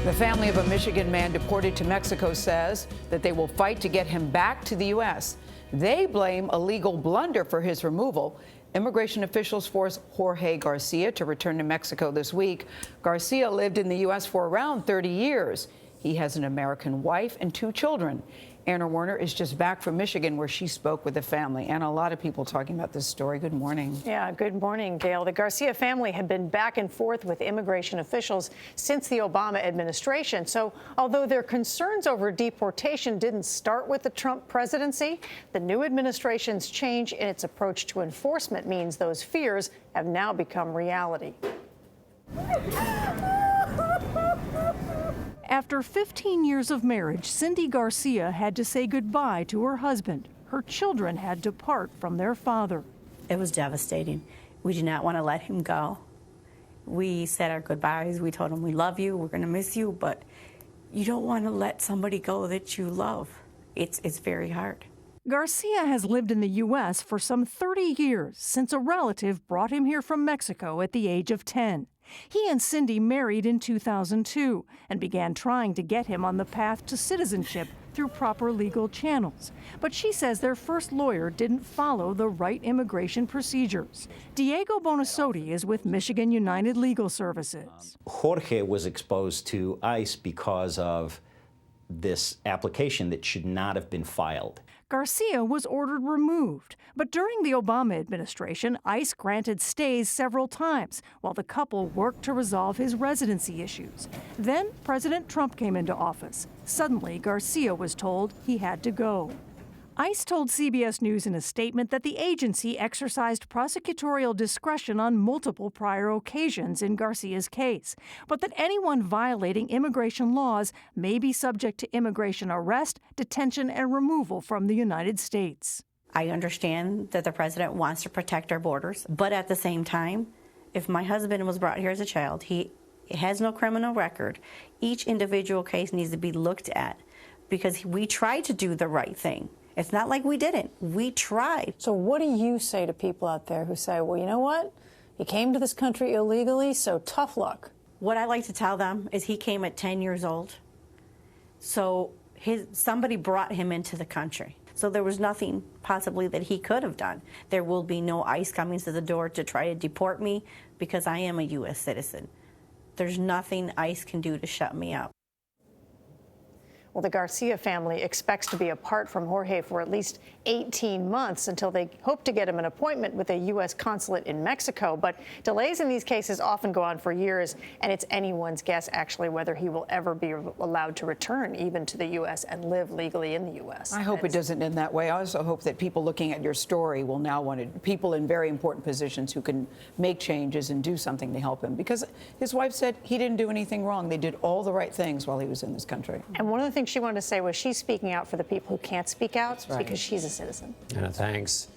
The family of a Michigan man deported to Mexico says that they will fight to get him back to the U.S. They blame a legal blunder for his removal. Immigration officials forced Jorge Garcia to return to Mexico this week. Garcia lived in the U.S. for around 30 years. He has an American wife and 2 children. Werner is just back from Michigan, where she spoke with the family. And a lot of people talking about this story. Good morning. Yeah, good morning, Gayle. The Garcia family had been back and forth with immigration officials since the Obama administration. So although their concerns over deportation didn't start with the Trump presidency, the new administration's change in its approach to enforcement means those fears have now become reality. After 15 years of marriage, Cindy Garcia had to say goodbye to her husband. Her children had to part from their father. It was devastating. We did not want to let him go. We said our goodbyes. We told him we love you, we're going to miss you, but you don't want to let somebody go that you love. It's very hard. Garcia has lived in the U.S. for some 30 years, since a relative brought him here from Mexico at the age of 10. He and Cindy married in 2002 and began trying to get him on the path to citizenship through proper legal channels. But she says their first lawyer didn't follow the right immigration procedures. Diego Bonasotti is with Michigan United Legal Services. Jorge was exposed to ICE because of this application that should not have been filed. Garcia was ordered removed, but during the Obama administration, ICE granted stays several times while the couple worked to resolve his residency issues. Then President Trump came into office. Suddenly, Garcia was told he had to go. ICE told CBS News in a statement that the agency exercised prosecutorial discretion on multiple prior occasions in Garcia's case, but that anyone violating immigration laws may be subject to immigration arrest, detention, and removal from the United States. I understand that the president wants to protect our borders, but at the same time, if my husband was brought here as a child, he has no criminal record. Each individual case needs to be looked at because we tried to do the right thing. It's not like we didn't. We tried. So what do you say to people out there who say, well, you know what? He came to this country illegally, so tough luck. What I like to tell them is he came at 10 years old. So somebody brought him into the country. So there was nothing possibly that he could have done. There will be no ICE coming to the door to try to deport me because I am a U.S. citizen. There's nothing ICE can do to shut me up. Well, the Garcia family expects to be apart from Jorge for at least 18 months until they hope to get him an appointment with a U.S. consulate in Mexico. But delays in these cases often go on for years, and it's anyone's guess, actually, whether he will ever be allowed to return even to the U.S. and live legally in the U.S. I hope it doesn't end that way. I also hope that people looking at your story will now want to, people in very important positions who can make changes and do something to help him. Because his wife said he didn't do anything wrong. They did all the right things while he was in this country. And one of the things she wanted to say was she's speaking out for the people who can't speak out because she's a citizen. Thanks.